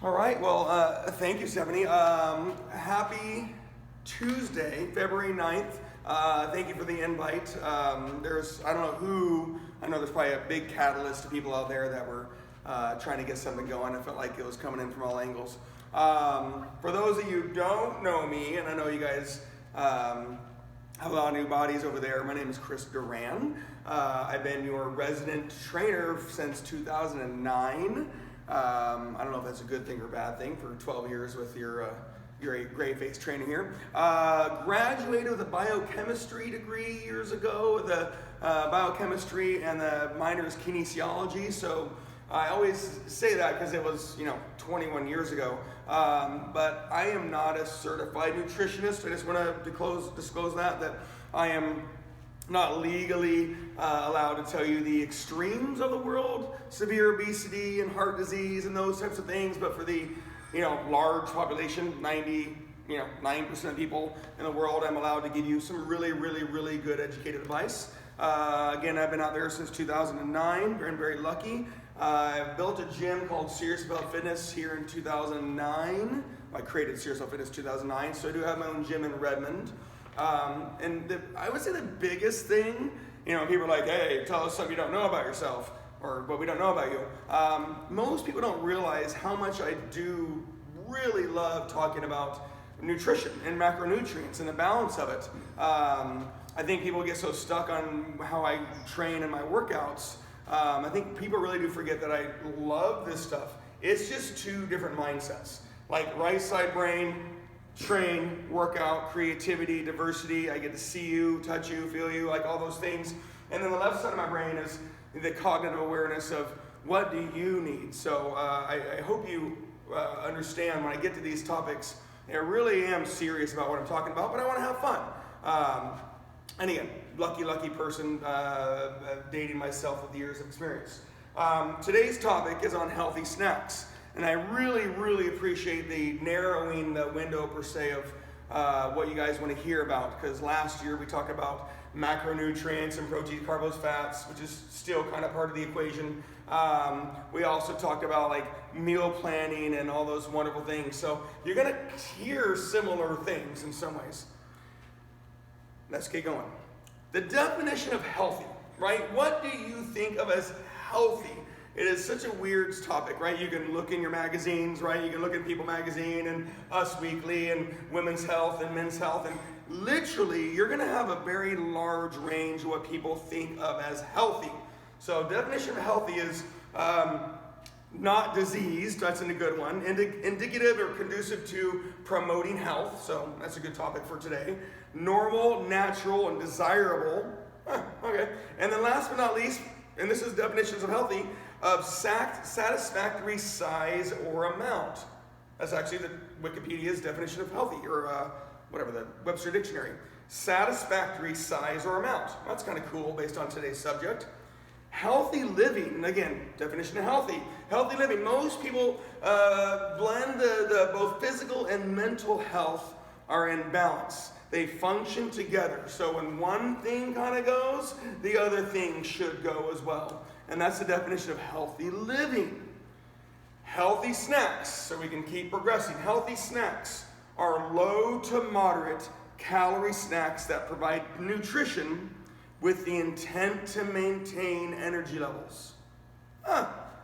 All right, well, thank you, Stephanie. Happy Tuesday, February 9th. Thank you for the invite. I don't know who, I know there's probably a big catalyst to people out there that were trying to get something going. I felt like it was coming in from all angles. For those of you who don't know me, and I know you guys have a lot of new bodies over there, my name is Chris Duran. I've been your resident trainer since 2009. I don't know if that's a good thing or a bad thing for 12 years with your gray face training here. Graduated with a biochemistry degree years ago, the biochemistry and the minor is kinesiology. So I always say that because it was 21 years ago. But I am not a certified nutritionist. I just want to disclose that I am not legally allowed to tell you the extremes of the world, severe obesity and heart disease and those types of things. But for the large population, 9% of people in the world, I'm allowed to give you some really, really, really good educated advice. Again, I've been out there since 2009. Been very lucky. I've built a gym called Serious About Fitness here in 2009. I created Serious About Fitness 2009, so I do have my own gym in Redmond. I would say the biggest thing, people are like, hey, tell us something you don't know about yourself, or what we don't know about you. Most people don't realize how much I do really love talking about nutrition and macronutrients and the balance of it. I think people get so stuck on how I train in my workouts. I think people really do forget that I love this stuff. It's just two different mindsets. Like right side brain, train, workout, creativity, diversity. I get to see you, touch you, feel you, like all those things. And then the left side of my brain is the cognitive awareness of what do you need. So I hope you understand when I get to these topics, I really am serious about what I'm talking about, but I want to have fun. And again, lucky person dating myself with years of experience. Today's topic is on healthy snacks. And I really, really appreciate the narrowing the window per se of what you guys want to hear about. Because last year we talked about macronutrients and proteins, carbs, fats, which is still kind of part of the equation. We also talked about like meal planning and all those wonderful things. So you're going to hear similar things in some ways. Let's get going. The definition of healthy, right? What do you think of as healthy? It is such a weird topic, right? You can look in your magazines, right? You can look in People Magazine and Us Weekly and Women's Health and Men's Health. And literally, you're going to have a very large range of what people think of as healthy. So definition of healthy is not diseased. That's a good one. Indicative or conducive to promoting health. So that's a good topic for today. Normal, natural, and desirable. Okay. And then last but not least, and this is definitions of healthy, of satisfactory size or amount. That's actually the Wikipedia's definition of healthy, or whatever, the Webster Dictionary. Satisfactory size or amount. That's kind of cool based on today's subject. Healthy living, and again, definition of healthy. Healthy living, most people blend the both physical and mental health are in balance. They function together. So when one thing kind of goes, the other thing should go as well. And that's the definition of healthy living. Healthy snacks, so we can keep progressing. Healthy snacks are low to moderate calorie snacks that provide nutrition with the intent to maintain energy levels.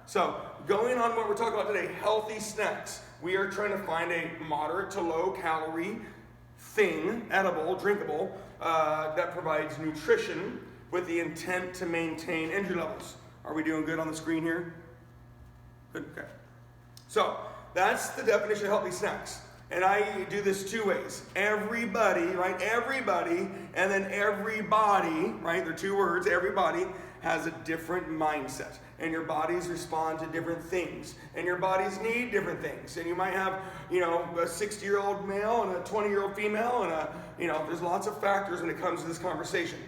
So going on what we're talking about today, healthy snacks. We are trying to find a moderate to low calorie thing, edible, drinkable, that provides nutrition with the intent to maintain energy levels. Are we doing good on the screen here? Good, okay. So that's the definition of healthy snacks. And I do this two ways. Everybody, right? Everybody, and then everybody, right? They're two words. Everybody has a different mindset. And your bodies respond to different things. And your bodies need different things. And you might have, a 60-year-old male and a 20-year-old female. And, there's lots of factors when it comes to this conversation.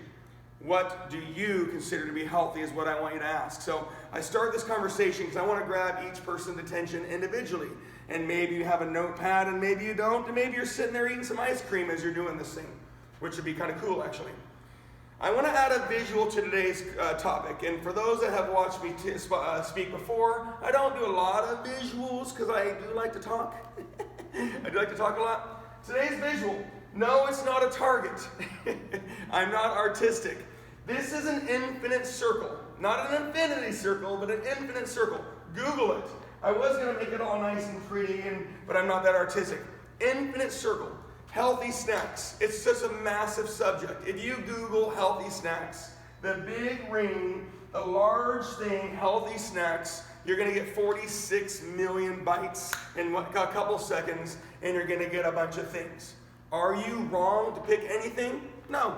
What do you consider to be healthy is what I want you to ask. So I start this conversation because I want to grab each person's attention individually. And maybe you have a notepad and maybe you don't. And maybe you're sitting there eating some ice cream as you're doing this thing, which would be kind of cool actually. I want to add a visual to today's topic, and for those that have watched me speak before, I don't do a lot of visuals because I do like to talk. I do like to talk a lot. Today's visual, no, it's not a target. I'm not artistic. This is an infinite circle. Not an infinity circle, but an infinite circle. Google it. I was going to make it all nice and pretty, but I'm not that artistic. Infinite circle. Healthy snacks. It's such a massive subject. If you Google healthy snacks, the big ring, the large thing, healthy snacks, you're going to get 46 million bites in a couple seconds, and you're going to get a bunch of things. Are you wrong to pick anything? No.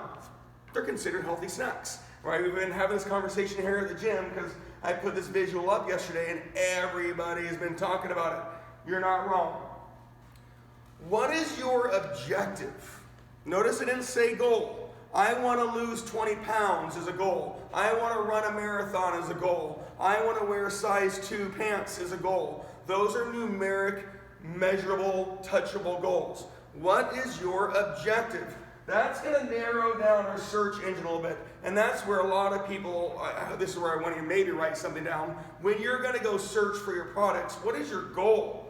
They're considered healthy snacks. Right? We've been having this conversation here at the gym because I put this visual up yesterday, and everybody has been talking about it. You're not wrong. What is your objective? Notice it didn't say goal. I want to lose 20 pounds as a goal. I want to run a marathon as a goal. I want to wear size 2 pants as a goal. Those are numeric, measurable, touchable goals. What is your objective? That's going to narrow down our search engine a little bit. And that's where a lot of people, this is where I want you to maybe write something down. When you're going to go search for your products, what is your goal?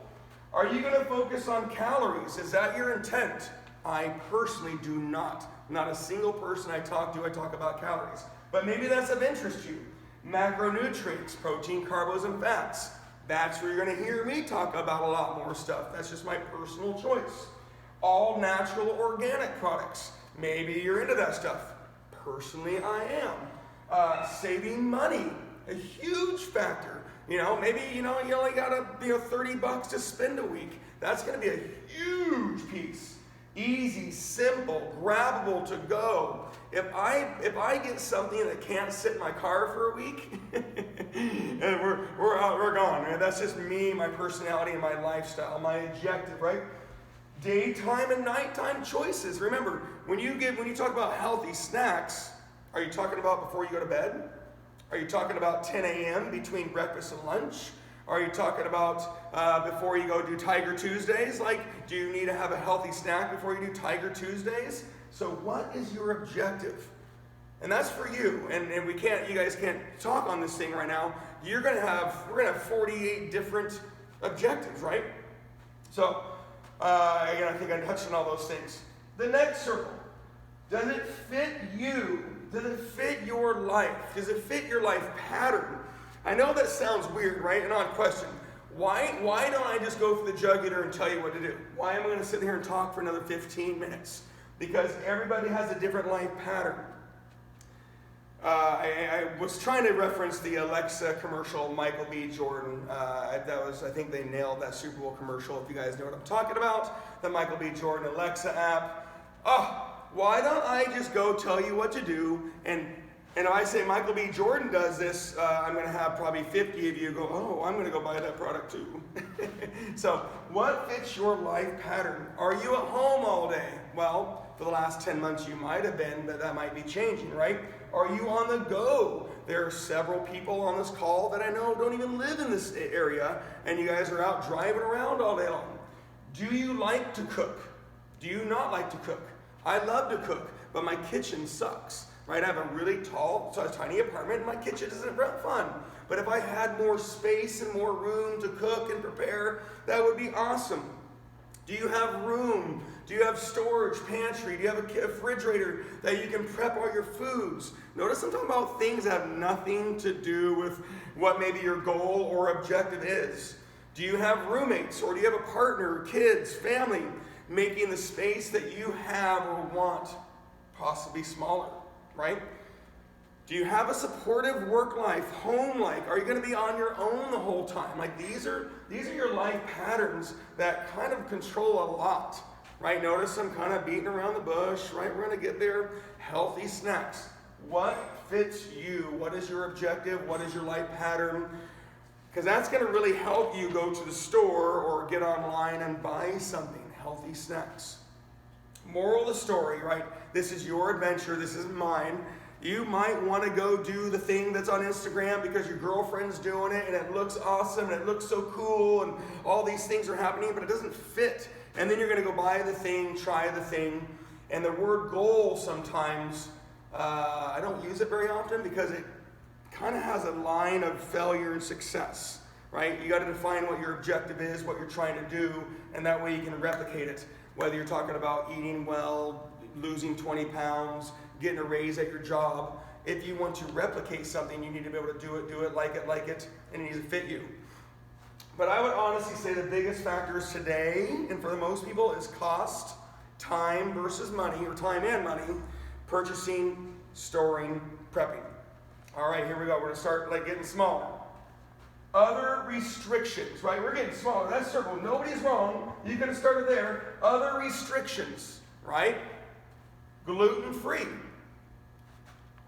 Are you going to focus on calories? Is that your intent? I personally do not. Not a single person I talk about calories. But maybe that's of interest to you. Macronutrients, protein, carbs, and fats. That's where you're going to hear me talk about a lot more stuff. That's just my personal choice. All natural organic products. Maybe you're into that stuff. Personally, I am. Saving money, a huge factor. Maybe you only got $30 to spend a week. That's going to be a huge piece. Easy, simple, grabbable to go. If I get something that can't sit in my car for a week, and we're gone. Right? That's just me, my personality, and my lifestyle, my objective, right? Daytime and nighttime choices. Remember, when you talk about healthy snacks, are you talking about before you go to bed? Are you talking about 10 a.m. between breakfast and lunch? Are you talking about before you go do Tiger Tuesdays? Do you need to have a healthy snack before you do Tiger Tuesdays? So what is your objective? And that's for you. And you guys can't talk on this thing right now. We're gonna have 48 different objectives, right? So again, I think I touched on all those things. The next circle. Does it fit you? Does it fit your life? Does it fit your life pattern? I know that sounds weird, right? An odd question. Why don't I just go for the jugular and tell you what to do? Why am I going to sit here and talk for another 15 minutes? Because everybody has a different life pattern. I was trying to reference the Alexa commercial, Michael B. Jordan. I think they nailed that Super Bowl commercial, if you guys know what I'm talking about. The Michael B. Jordan Alexa app. Why don't I just go tell you what to do, and if I say Michael B. Jordan does this, I'm going to have probably 50 of you go, oh, I'm going to go buy that product too. So what fits your life pattern? Are you at home all day? Well, for the last 10 months you might have been, but that might be changing, right? Are you on the go? There are several people on this call that I know don't even live in this area, and you guys are out driving around all day long. Do you like to cook? Do you not like to cook? I love to cook, but my kitchen sucks, right? I have a really tiny apartment, and my kitchen isn't fun. But if I had more space and more room to cook and prepare, that would be awesome. Do you have room? Do you have storage, pantry? Do you have a refrigerator that you can prep all your foods? Notice I'm talking about things that have nothing to do with what maybe your goal or objective is. Do you have roommates, or do you have a partner, kids, family, making the space that you have or want possibly smaller, right? Do you have a supportive work life, home life? Are you going to be on your own the whole time? These are your life patterns that kind of control a lot, right? Notice I'm kind of beating around the bush, right? We're going to get there. Healthy snacks. What fits you? What is your objective? What is your life pattern? Because that's going to really help you go to the store or get online and buy something. Healthy snacks. Moral of the story, right? This is your adventure. This isn't mine. You might want to go do the thing that's on Instagram because your girlfriend's doing it and it looks awesome and it looks so cool and all these things are happening, but it doesn't fit. And then you're going to go buy the thing, try the thing. And the word goal sometimes I don't use it very often because it kind of has a line of failure and success, right? You got to define what your objective is, what you're trying to do, and that way you can replicate it. Whether you're talking about eating well, losing 20 pounds, getting a raise at your job, if you want to replicate something, you need to be able to do it, like it, and it needs to fit you. But I would honestly say the biggest factors today, and for the most people, is cost, time versus money, or time and money, purchasing, storing, prepping. All right, here we go. We're going to start getting smaller. Other restrictions, right? We're getting smaller. That's circle. Nobody's wrong. You could have started there. Other restrictions, right? Gluten-free.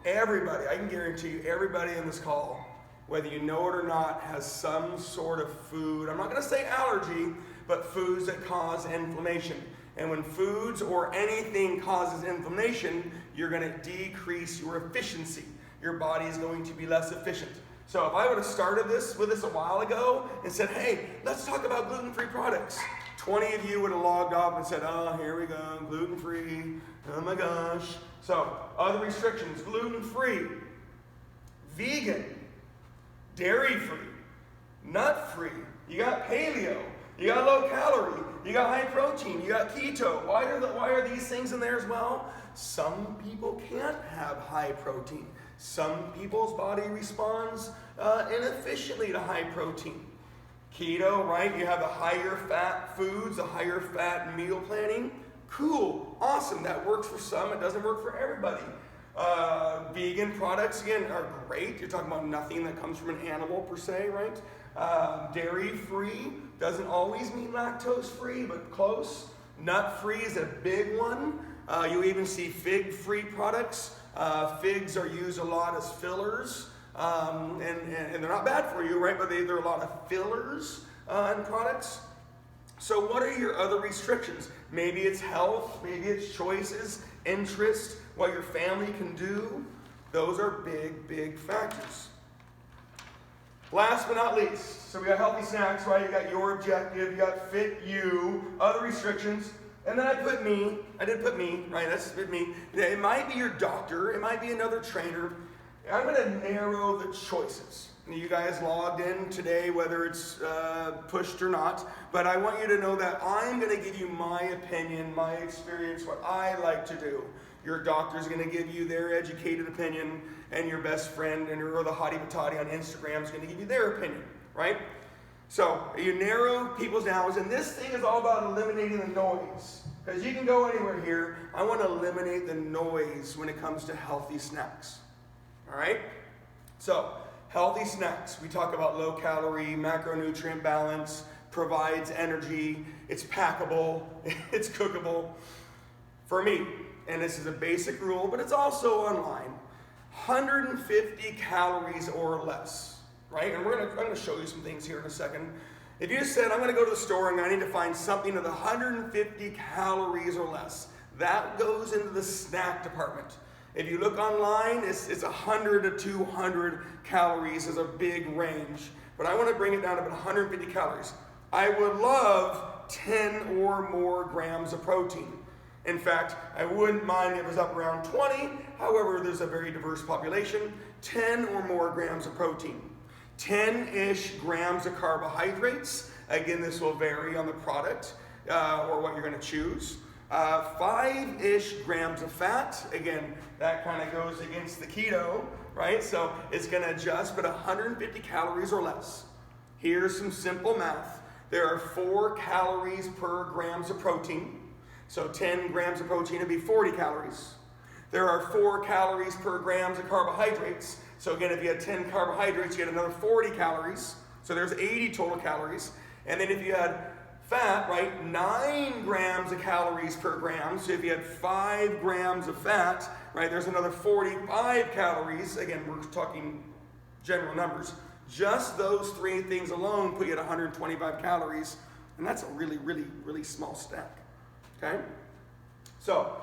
Everybody, I can guarantee you, everybody in this call, whether you know it or not, has some sort of food. I'm not going to say allergy, but foods that cause inflammation. And when foods or anything causes inflammation, you're going to decrease your efficiency. Your body is going to be less efficient. So if I would have started with this a while ago and said, hey, let's talk about gluten-free products, 20 of you would have logged off and said, oh, here we go, gluten-free, oh my gosh. So other restrictions, gluten-free, vegan, dairy-free, nut-free, you got paleo, you got low calorie, you got high protein, you got keto. Why are these things in there as well? Some people can't have high protein. Some people's body responds inefficiently to high protein. Keto, right? You have the higher fat foods, the higher fat meal planning. Cool, awesome, that works for some, it doesn't work for everybody. Vegan products, again, are great. You're talking about nothing that comes from an animal per se, right? Dairy-free doesn't always mean lactose-free, but close. Nut-free is a big one. You even see fig-free products. Figs are used a lot as fillers, and they're not bad for you, right? But there are a lot of fillers in products. So what are your other restrictions? Maybe it's health, maybe it's choices, interest, what your family can do. Those are big, big factors. Last but not least, so we got healthy snacks, right? You got your objective, you got fit you, other restrictions. And then I did put me, right? That's me. It might be your doctor, it might be another trainer. I'm going to narrow the choices. You guys logged in today, whether it's pushed or not, but I want you to know that I'm going to give you my opinion, my experience, what I like to do. Your doctor's going to give you their educated opinion, and your best friend or the hottie patati on Instagram is going to give you their opinion, right? So you narrow people's down, and this thing is all about eliminating the noise. Because you can go anywhere here. I want to eliminate the noise when it comes to healthy snacks. All right? So, healthy snacks. We talk about low calorie, macronutrient balance, provides energy, it's packable, it's cookable. For me, and this is a basic rule, but it's also online, 150 calories or less. Right? And I'm going to show you some things here in a second. If you just said, I'm going to go to the store and I need to find something with 150 calories or less, that goes into the snack department. If you look online, it's 100 to 200 calories is a big range. But I want to bring it down to about 150 calories. I would love 10 or more grams of protein. In fact, I wouldn't mind if it was up around 20. However, there's a very diverse population. 10 or more grams of protein. 10-ish grams of carbohydrates. Again, this will vary on the product or what you're going to choose. 5-ish grams of fat. Again, that kind of goes against the keto, right? So it's going to adjust, but 150 calories or less. Here's some simple math. There are 4 calories per grams of protein. So 10 grams of protein would be 40 calories. There are 4 calories per grams of carbohydrates. So again, if you had 10 carbohydrates, you had another 40 calories. So there's 80 total calories. And then if you had fat, right, 9 grams of calories per gram. So if you had 5 grams of fat, right, there's another 45 calories. Again, we're talking general numbers. Just those 3 things alone put you at 125 calories. And that's a really, really, really small stack. Okay? So,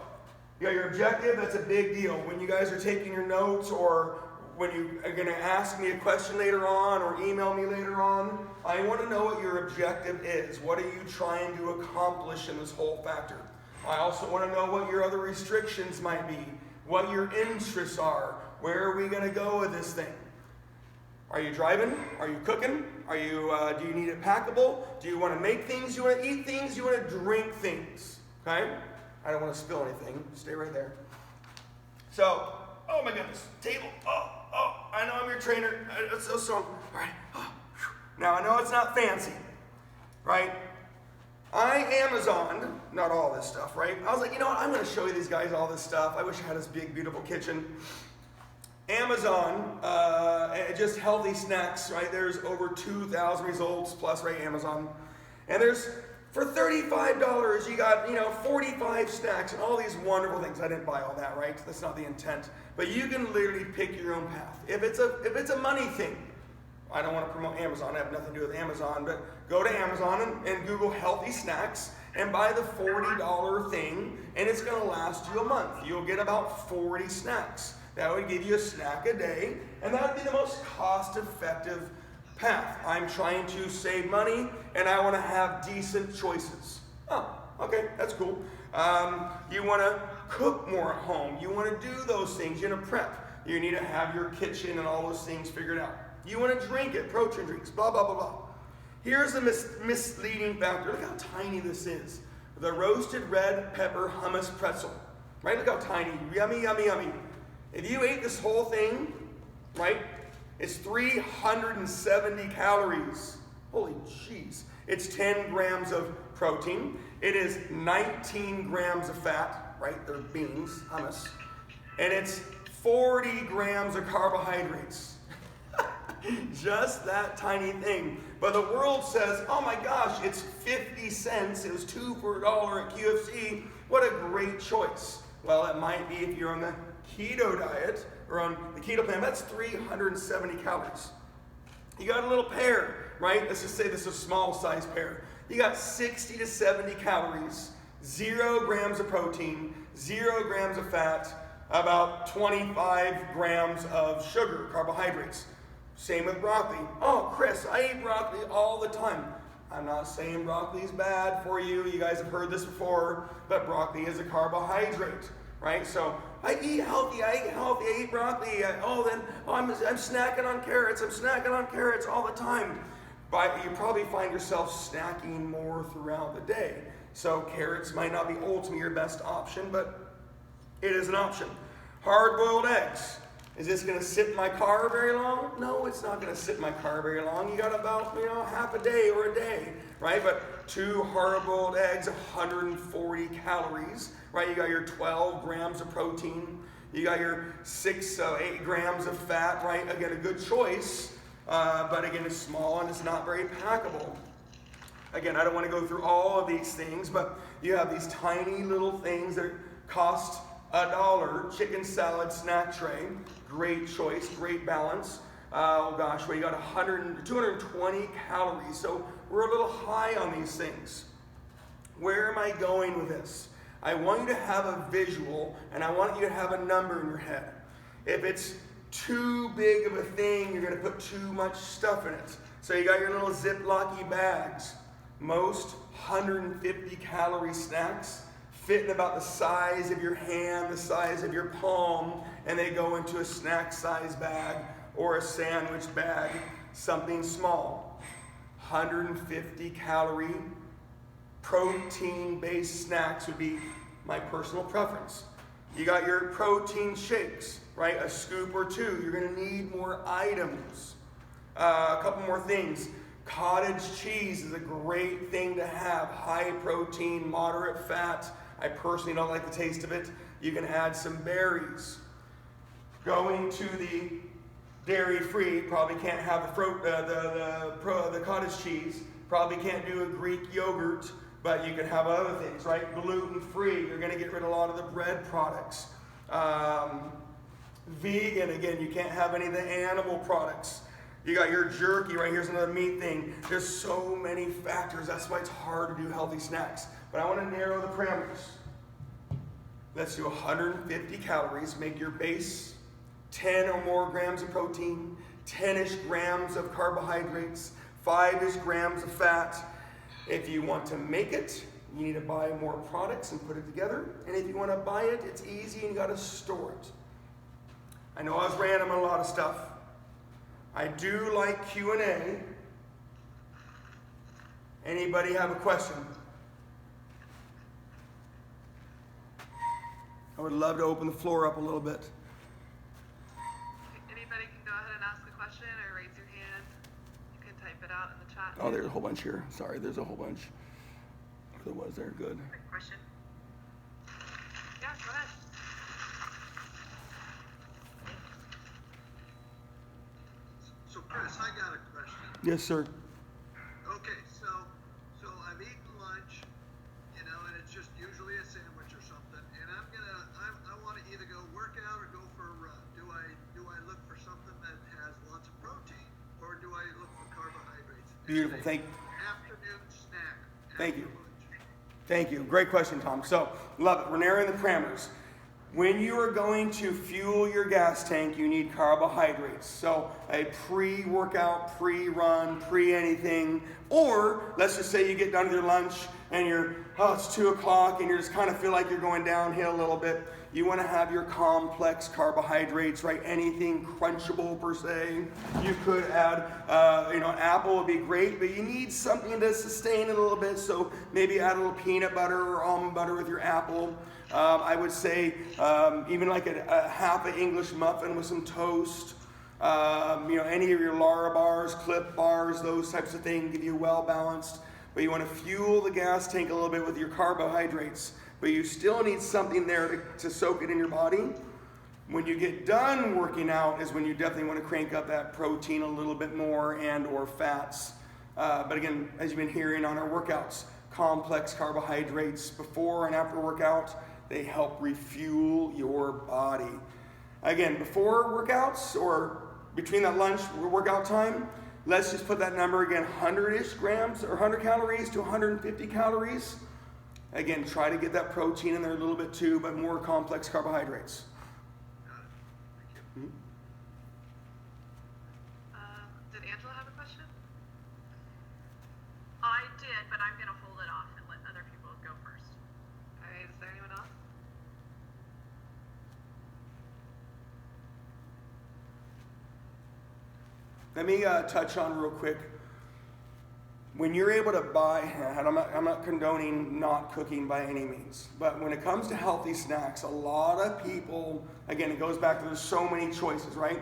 you got your objective, that's a big deal. When you guys are taking your notes or when you are going to ask me a question later on or email me later on, I want to know what your objective is. What are you trying to accomplish in this whole factor? I also want to know what your other restrictions might be. what your interests are. Where are we going to go with this thing? Are you driving? Are you cooking? Do you need it packable? Do you want to make things? Do you want to eat things? Do you want to drink things? Okay? I don't want to spill anything. Stay right there. So, oh my goodness, table. Oh, I know I'm your trainer. It's so strong. All right. Now, I know it's not fancy, right? I Amazoned, not all this stuff, right? I was like, you know what? I'm going to show you these guys all this stuff. I wish I had this big, beautiful kitchen. Amazon, just healthy snacks, right? There's over 2,000 results plus, right? Amazon. And there's, for $35, you got, 45 snacks and all these wonderful things. I didn't buy all that, right? That's not the intent. But you can literally pick your own path. If it's a money thing, I don't want to promote Amazon. I have nothing to do with Amazon, but go to Amazon and Google healthy snacks and buy the $40 thing, and it's going to last you a month. You'll get about 40 snacks. That would give you a snack a day, and that would be the most cost-effective path. I'm trying to save money, and I want to have decent choices. Oh, okay, that's cool. You want to cook more at home. You want to do those things. You want to prep. You need to have your kitchen and all those things figured out. You want to drink it, protein drinks, blah, blah, blah, blah. Here's the misleading factor. Look how tiny this is. The roasted red pepper hummus pretzel. Right? Look how tiny. Yummy, yummy, yummy. If you ate this whole thing, right, it's 370 calories. Holy jeez. It's 10 grams of protein. It is 19 grams of fat, right? They're beans, hummus. And it's 40 grams of carbohydrates. Just that tiny thing. But the world says, oh my gosh, it's 50 cents. It was 2 for $1 at QFC. What a great choice. Well, it might be if you're on the keto diet or on the keto plan. That's 370 calories. You got a little pear, right? Let's just say this is a small size pear. You got 60 to 70 calories, 0 grams of protein, 0 grams of fat, about 25 grams of sugar, carbohydrates. Same with broccoli. Oh, Chris, I eat broccoli all the time. I'm not saying broccoli is bad for you. You guys have heard this before, but broccoli is a carbohydrate, right? So I eat healthy. I eat broccoli. I'm snacking on carrots. I'm snacking on carrots all the time. But you probably find yourself snacking more throughout the day. So carrots might not be ultimately your best option, but it is an option. Hard-boiled eggs. Is this going to sit in my car very long? No, it's not going to sit in my car very long. You got about, half a day or a day, right? But 2 hard-boiled eggs, 140 calories, right? You got your 12 grams of protein. You got your 8 grams of fat, right? Again, a good choice, but again, it's small and it's not very packable. Again, I don't want to go through all of these things, but you have these tiny little things that cost $1, chicken salad snack tray. Great choice, great balance. Oh gosh, well, you got 220 calories, so we're a little high on these things. Where am I going with this? I want you to have a visual, and I want you to have a number in your head. If it's too big of a thing, you're going to put too much stuff in it. So you got your little Ziploc-y bags. Most 150 calorie snacks fit in about the size of your hand, the size of your palm, and they go into a snack size bag or a sandwich bag, something small. 150 calorie protein-based snacks would be my personal preference. You got your protein shakes, right? A scoop or 2. You're going to need more items. A couple more things. Cottage cheese is a great thing to have. High protein, moderate fat. I personally don't like the taste of it. You can add some berries. Going to the dairy-free, probably can't have the cottage cheese. Probably can't do a Greek yogurt, but you can have other things, right? Gluten-free. You're going to get rid of a lot of the bread products. Vegan, again, you can't have any of the animal products. You got your jerky, right? Here's another meat thing. There's so many factors. That's why it's hard to do healthy snacks. But I want to narrow the parameters. Let's do 150 calories. Make your base 10 or more grams of protein, 10-ish grams of carbohydrates, 5-ish grams of fat. If you want to make it, You need to buy more products and put it together. And if you want to buy it, it's easy and you got to store it. I know I was random on a lot of stuff. I do like Q&A. Anybody have a question? I would love to open the floor up a little bit. Anybody can go ahead and ask a question or raise your hand. You can type it out in the chat. Oh, there's a whole bunch here. Sorry, there's a whole bunch. There was there. Good. Quick question. Yeah, go ahead. So Chris, I got a question. Yes, sir. Okay, so I've eaten lunch, you know, and it's just usually a sandwich or something, and I want to either go work out or go for a run. Do I look for something that has lots of protein, or do I look for carbohydrates? Beautiful. Afternoon snack. Thank you. Lunch. Thank you. Great question, Tom. So, love it. We're narrowing the parameters. When you are going to fuel your gas tank, you need carbohydrates. So, a pre-workout, pre-run, pre-anything, or let's just say you get done with your lunch and it's 2 o'clock and you just kind of feel like you're going downhill a little bit. You want to have your complex carbohydrates, right? Anything crunchable per se. You could add, apple would be great, but you need something to sustain it a little bit. So maybe add a little peanut butter or almond butter with your apple. I would say even like a half an English muffin with some toast. Any of your Lara bars, Clip bars, those types of things give you well balanced. But you want to fuel the gas tank a little bit with your carbohydrates. But you still need something there to soak it in your body. When you get done working out is when you definitely want to crank up that protein a little bit more and or fats. But again, as you've been hearing on our workouts, complex carbohydrates before and after workout, they help refuel your body. Again, before workouts or between that lunch workout time, let's just put that number again, 100-ish grams or 100 calories to 150 calories. Again, try to get that protein in there a little bit too, but more complex carbohydrates. Got it. Thank you. Did Angela have a question? I did, but I'm going to hold it off and let other people go first. All right, is there anyone else? Let me touch on real quick. When you're able to buy, and I'm not condoning not cooking by any means, but when it comes to healthy snacks, a lot of people, again, it goes back to there's so many choices, right?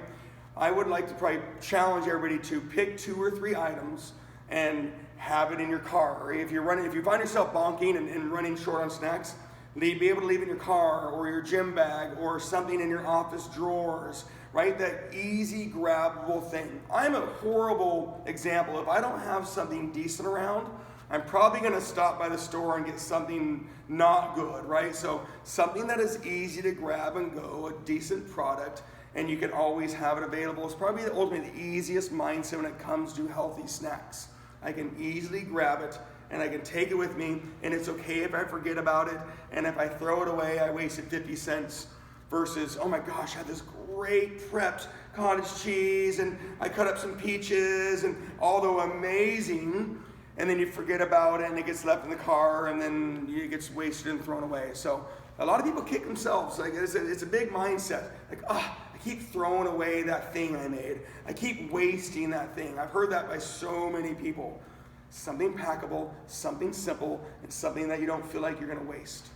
I would like to probably challenge everybody to pick 2 or 3 items and have it in your car. Or if you find yourself bonking and running short on snacks, be able to leave it in your car or your gym bag or something in your office drawers, right? That easy grabbable thing. I'm a horrible example. If I don't have something decent around, I'm probably going to stop by the store and get something not good, right? So something that is easy to grab and go, a decent product, and you can always have it available. It's probably ultimately the easiest mindset when it comes to healthy snacks. I can easily grab it and I can take it with me, and it's okay if I forget about it, and if I throw it away, I wasted 50 cents. Versus, oh my gosh, I had this great prepped cottage cheese and I cut up some peaches and although amazing, and then you forget about it and it gets left in the car and then it gets wasted and thrown away. So a lot of people kick themselves. Like it's a big mindset. Like, I keep throwing away that thing I made. I keep wasting that thing. I've heard that by so many people. Something packable, something simple, and something that you don't feel like you're gonna waste.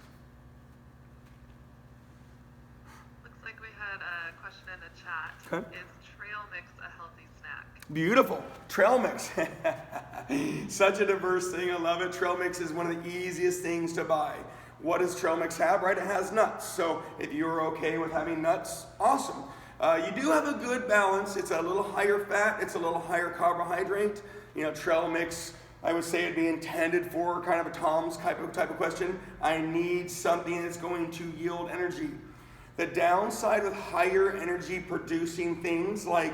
Looks like we had a question in the chat. Okay. Is trail mix a healthy snack? Beautiful. Trail mix. Such a diverse thing. I love it. Trail mix is one of the easiest things to buy. What does trail mix have, right? It has nuts. So if you're okay with having nuts, awesome. You do have a good balance. It's a little higher fat. It's a little higher carbohydrate. Trail mix, I would say it'd be intended for kind of a Tom's type of question. I need something that's going to yield energy. The downside with higher energy producing things like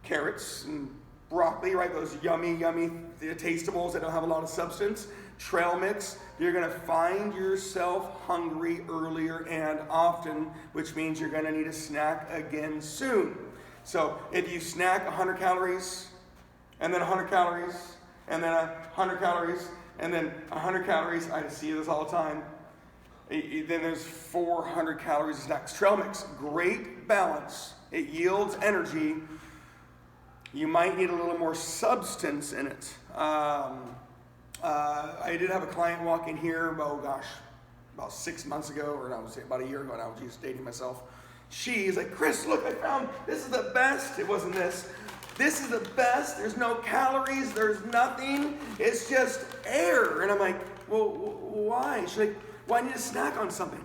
carrots and broccoli, right? Those yummy tastables that don't have a lot of substance. Trail mix, you're gonna find yourself hungry earlier and often, which means you're gonna need a snack again soon. So if you snack 100 calories, and then 100 calories, and then 100 calories, and then 100 calories. I see this all the time. Then there's 400 calories of snacks. Trail mix, great balance. It yields energy. You might need a little more substance in it. I did have a client walk in here, about 6 months ago, or I would say about a year ago now, just dating myself. She's like, Chris, look, I found, this is the best. It wasn't this. This is the best. There's no calories. There's nothing. It's just air. And I'm like, well, why? She's like, well, I need to snack on something.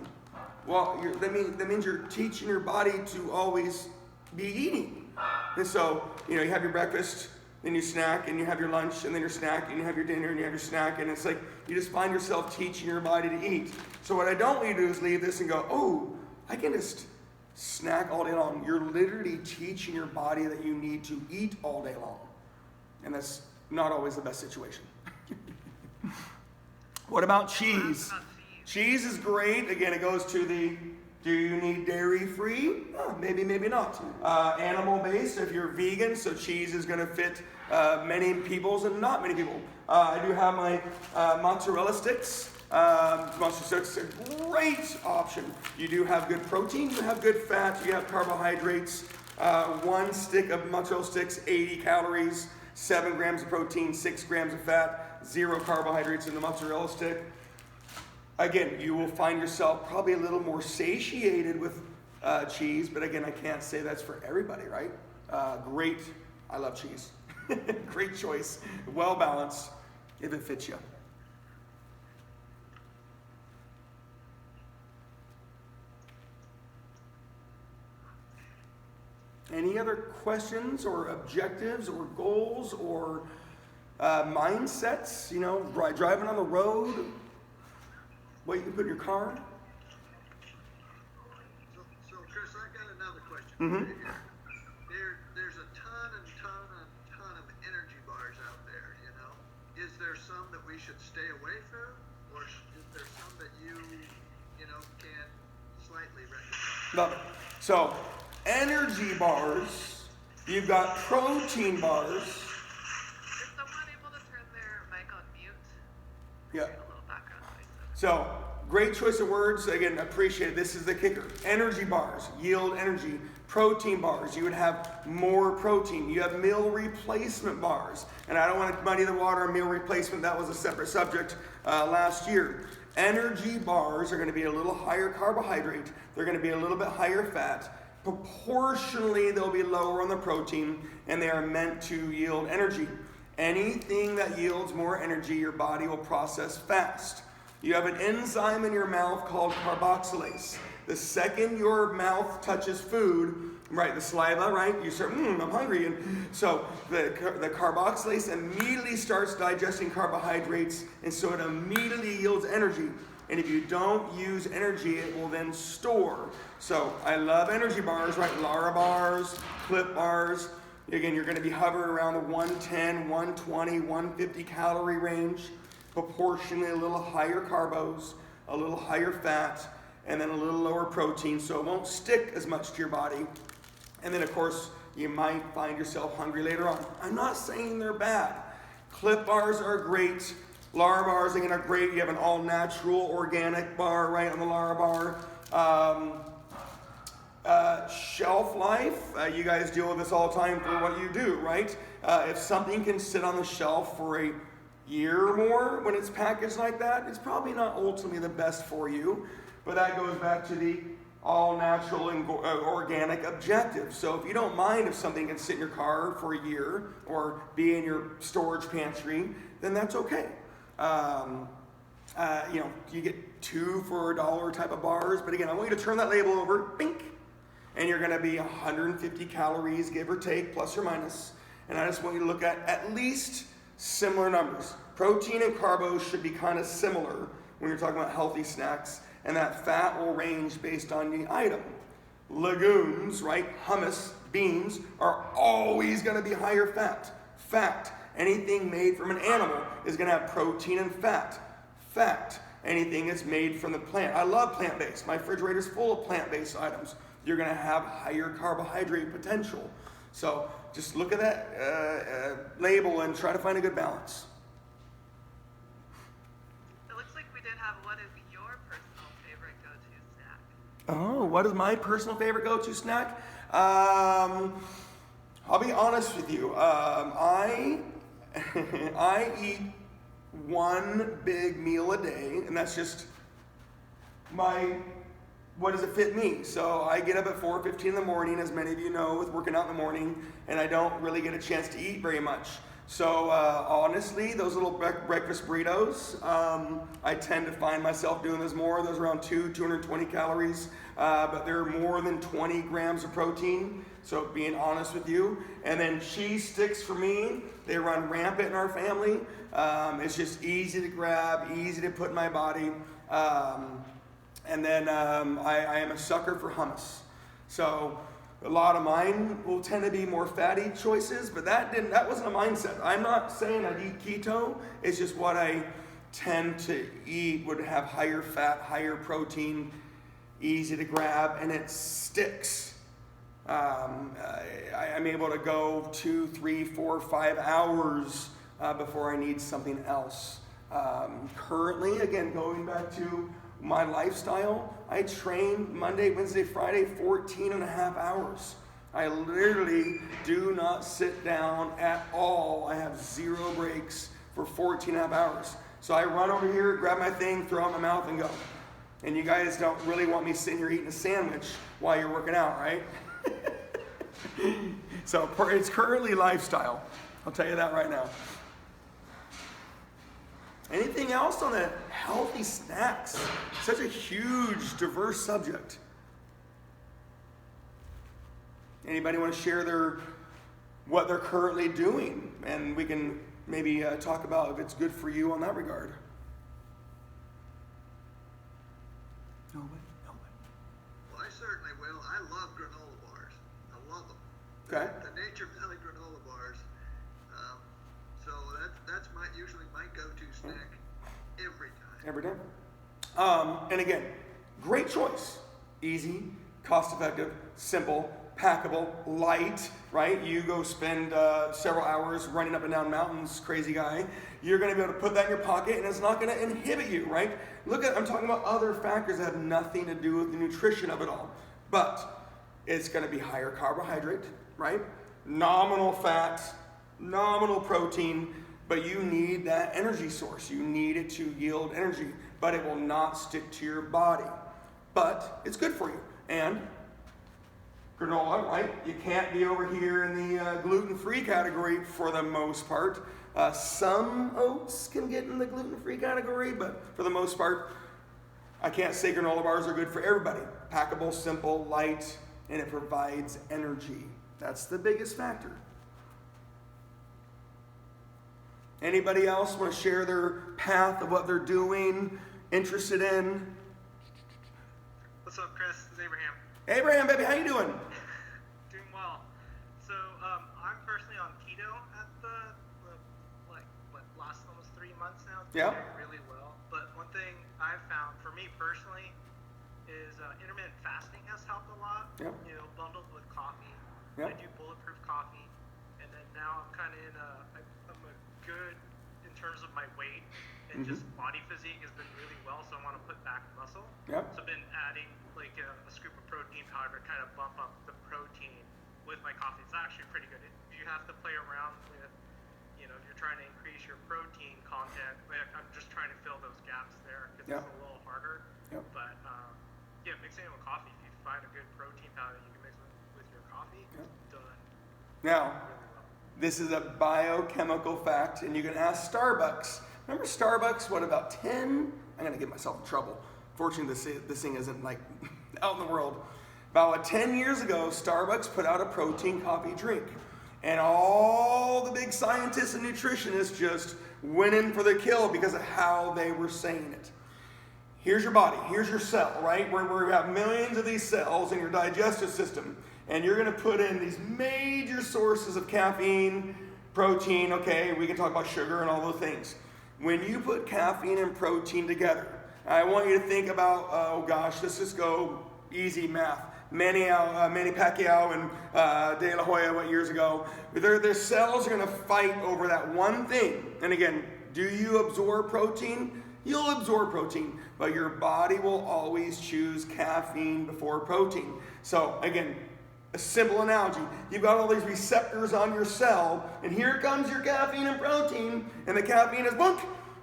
Well, that means you're teaching your body to always be eating. And so, you have your breakfast, then you snack, and you have your lunch, and then your snack, and you have your dinner, and you have your snack, and it's like you just find yourself teaching your body to eat. So what I don't want you to do is leave this and go, oh, I can just snack all day long. You're literally teaching your body that you need to eat all day long. And that's not always the best situation. What about cheese? Cheese is great. Again, it goes to the, do you need dairy-free? Oh, maybe not. Animal-based, if you're vegan, so cheese is going to fit many people's and not many people. I do have my mozzarella sticks. Mozzarella sticks are a great option. You do have good protein, you have good fat, you have carbohydrates. One stick of mozzarella sticks, 80 calories, 7 grams of protein, 6 grams of fat, 0 carbohydrates in the mozzarella stick. Again, you will find yourself probably a little more satiated with cheese, but again, I can't say that's for everybody, right? Great, I love cheese. Great choice, well balanced, if it fits you. Any other questions or objectives or goals or mindsets? Driving on the road, what you can put in your car? So Chris, I got another question Mm-hmm. for you here. There's a ton of energy bars out there, Is there some that we should stay away from? Or is there some that you can slightly recommend? Love it. So, energy bars, you've got protein bars. Is someone able to turn their mic on mute? Yeah. A little background noise. So, great choice of words. Again, appreciate it. This is the kicker. Energy bars, yield energy. Protein bars, you would have more protein. You have meal replacement bars. And I don't want to muddy the water on meal replacement. That was a separate subject last year. Energy bars are going to be a little higher carbohydrate. They're going to be a little bit higher fat. Proportionally, they'll be lower on the protein, and they are meant to yield energy. Anything that yields more energy, your body will process fast. You have an enzyme in your mouth called carboxylase. The second your mouth touches food, right, the saliva, right, you start, I'm hungry. And so the carboxylase immediately starts digesting carbohydrates, and so it immediately yields energy. And if you don't use energy, it will then store. So I love energy bars, right? Lara bars, Clip bars. Again, you're going to be hovering around the 110, 120, 150 calorie range. Proportionally a little higher carbos, a little higher fat, and then a little lower protein, so it won't stick as much to your body. And then, of course, you might find yourself hungry later on. I'm not saying they're bad. Clip bars are great. Lara bars, again, are great. You have an all-natural organic bar, right, on the Lara bar. Shelf life, you guys deal with this all the time for what you do, right? If something can sit on the shelf for a year or more when it's packaged like that, it's probably not ultimately the best for you. But that goes back to the all-natural and organic objective. So if you don't mind if something can sit in your car for a year or be in your storage pantry, then that's okay. You get 2 for $1 type of bars. But again, I want you to turn that label over, bink, and you're going to be 150 calories, give or take, plus or minus. And I just want you to look at least similar numbers. Protein and carbos should be kind of similar when you're talking about healthy snacks, and that fat will range based on the item. Legumes, right, hummus, beans, are always going to be higher fat. Fat, anything made from an animal is going to have protein and fat. Fat, anything that's made from the plant. I love plant-based. My refrigerator's full of plant-based items. You're going to have higher carbohydrate potential. So just look at that label and try to find a good balance. what is your personal favorite go-to snack? Oh, what is my personal favorite go-to snack? I'll be honest with you. I eat one big meal a day, and that's just what does it fit me? So I get up at 4:15 in the morning, as many of you know, with working out in the morning, and I don't really get a chance to eat very much. So honestly, those little breakfast burritos, I tend to find myself doing those more. Those are around 220 calories, but they're more than 20 grams of protein. So being honest with you. And then cheese sticks for me, they run rampant in our family. It's just easy to grab, easy to put in my body. And then I am a sucker for hummus. So a lot of mine will tend to be more fatty choices, but that wasn't a mindset. I'm not saying I'd eat keto. It's just what I tend to eat would have higher fat, higher protein, easy to grab, and it sticks. I'm able to go 2, 3, 4, 5 hours before I need something else. Currently, again, going back to my lifestyle, I train Monday, Wednesday, Friday, 14 and a half hours. I literally do not sit down at all. I have 0 breaks for 14 and a half hours. So I run over here, grab my thing, throw it in my mouth, and go. And you guys don't really want me sitting here eating a sandwich while you're working out, right? So it's currently lifestyle. I'll tell you that right now. Anything else on the healthy snacks? Such a huge, diverse subject. Anybody want to share what they're currently doing? And we can maybe talk about if it's good for you on that regard. Nobody? Well, I certainly will. I love granola bars. I love them. Okay. The Nature Valley granola bars. So that's usually my go-to snack every time. Every day. And again, great choice. Easy, cost-effective, simple, packable, light, right? You go spend several hours running up and down mountains, crazy guy. You're going to be able to put that in your pocket, and it's not going to inhibit you, right? I'm talking about other factors that have nothing to do with the nutrition of it all. But it's going to be higher carbohydrate, right? Nominal fat, nominal protein, but you need that energy source. You need it to yield energy, but it will not stick to your body. But it's good for you. And granola, right? You can't be over here in the gluten-free category for the most part. Some oats can get in the gluten-free category, but for the most part, I can't say granola bars are good for everybody. Packable, simple, light, and it provides energy. That's the biggest factor. Anybody else want to share their path of what they're doing, interested in? What's up, Chris? It's Abraham. Abraham, baby, how you doing? Doing well. So, I'm personally on keto at the last almost 3 months now. It's Yeah. doing really well. But one thing I've found for me personally is intermittent fasting has helped a lot. Yep. You know, bundled with coffee. Yep. I do bulletproof coffee, and then now I'm kind of I'm a good in terms of my weight and just body physique has been really well. So I want to put back muscle. Yep. So I've been adding like a scoop of protein powder to kind of bump up the protein with my coffee. It's actually pretty good. You have to play around with, you know, if you're trying to increase your protein content. Like I'm just trying to fill those gaps there because Yep. it's a little harder. Yep. But yeah, mixing it with coffee. If you find a good protein powder you can mix with your coffee, Yep. done Now, really well. this is a biochemical fact, and you can ask Starbucks. Remember Starbucks, what, about 10? I'm going to get myself in trouble. Fortunately, this thing isn't like out in the world. About 10 years ago, Starbucks put out a protein coffee drink. And all the big scientists and nutritionists just went in for the kill because of how they were saying it. Here's your body, here's your cell, right? Where we have millions of these cells in your digestive system. And you're going to put in these major sources of caffeine, protein, okay, we can talk about sugar and all those things. When you put caffeine and protein together, I want you to think about, oh gosh, let's just go easy math. Manny Pacquiao and De La Hoya, what, years ago, their cells are going to fight over that one thing. And again, do you absorb protein? you'll absorb protein, but your body will always choose caffeine before protein. So again, a simple analogy, you've got all these receptors on your cell, and here comes your caffeine and protein, and the caffeine is bunk,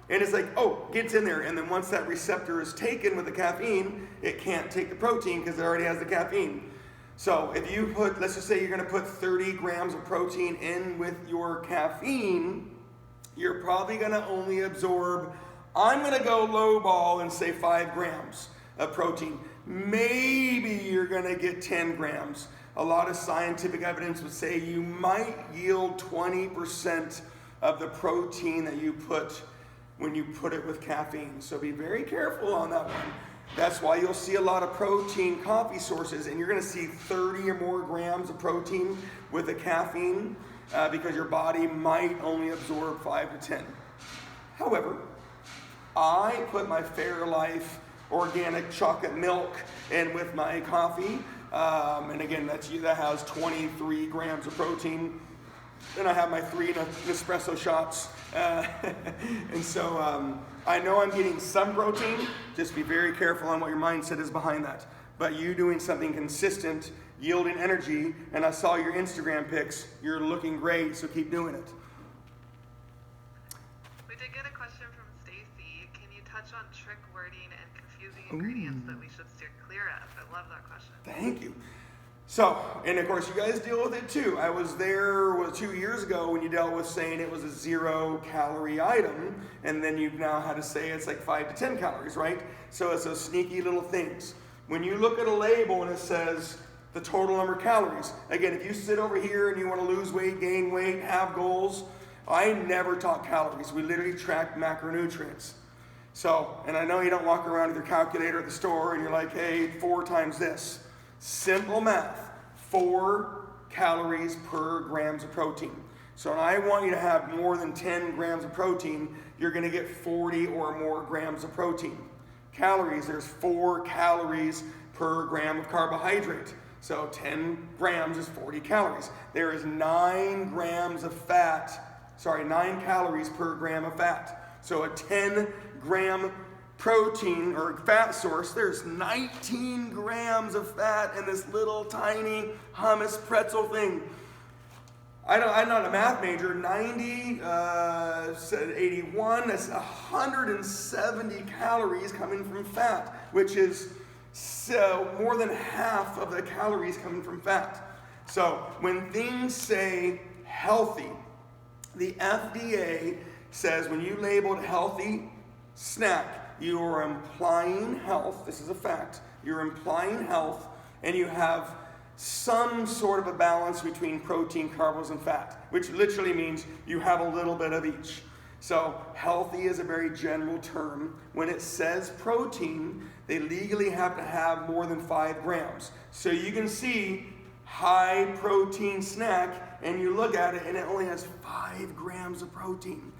and it's like, oh, gets in there, and then once that receptor is taken with the caffeine, it can't take the protein because it already has the caffeine. So if you put, let's just say you're gonna put 30 grams of protein in with your caffeine, you're probably gonna only absorb, I'm gonna go low ball and say 5 grams of protein. Maybe you're gonna get 10 grams. A lot of scientific evidence would say you might yield 20% of the protein that you put when you put it with caffeine. So be very careful on that one. That's why you'll see a lot of protein coffee sources, and you're gonna see 30 or more grams of protein with the caffeine because your body might only absorb 5 to 10. However, I put my Fairlife organic chocolate milk in with my coffee. And again, that has 23 grams of protein. Then I have my 3 Nespresso shots. And so I know I'm getting some protein. Just be very careful on what your mindset is behind that. But you doing something consistent, yielding energy, and I saw your Instagram pics, you're looking great, so keep doing it. We did get a question from Stacy. Can you touch on trick wording and confusing ingredients that we should steer clear of? I love that question. Thank you. So, and of course you guys deal with it too. I was there 2 years ago when you dealt with saying it was a 0-calorie item, and then you've now had to say it's like 5 to 10 calories, right? So it's those sneaky little things. When you look at a label and it says the total number of calories, again, if you sit over here and you want to lose weight, gain weight, have goals, I never talk calories. We literally track macronutrients. So, and I know you don't walk around with your calculator at the store and you're like, hey, 4 times this. Simple math, 4 calories per grams of protein. So I want you to have more than 10 grams of protein, you're gonna get 40 or more grams of protein. Calories, there's 4 calories per gram of carbohydrate. So 10 grams is 40 calories. There is 9 calories per gram of fat. So a 10 gram protein or fat source, there's 19 grams of fat in this little tiny hummus pretzel thing. I'm not a math major. 90, 81, that's 170 calories coming from fat, which is more than half of the calories coming from fat. So when things say healthy, the FDA says when you label it healthy snack, you are implying health. This is a fact. You're implying health, and you have some sort of a balance between protein, carbs, and fat, which literally means you have a little bit of each. So healthy is a very general term. When it says protein, they legally have to have more than 5 grams. So you can see high protein snack, and you look at it, and it only has 5 grams of protein.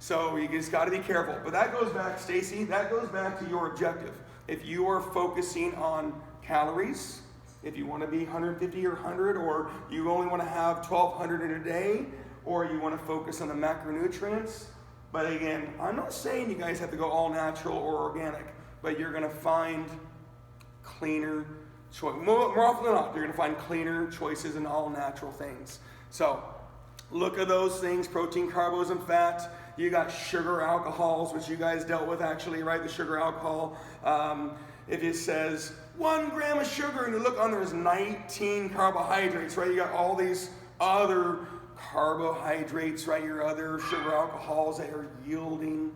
So you just got to be careful. But that goes back, Stacy, that goes back to your objective. If you are focusing on calories, if you want to be 150 or 100, or you only want to have 1,200 in a day, or you want to focus on the macronutrients. But again, I'm not saying you guys have to go all natural or organic, but you're going to find cleaner choices. More often than not, you're going to find cleaner choices in all natural things. So look at those things, protein, carbs, and fat. You got sugar alcohols, which you guys dealt with actually, right? The sugar alcohol. If it says 1 gram of sugar and you look on, there's 19 carbohydrates, right? You got all these other carbohydrates, right? Your other sugar alcohols that are yielding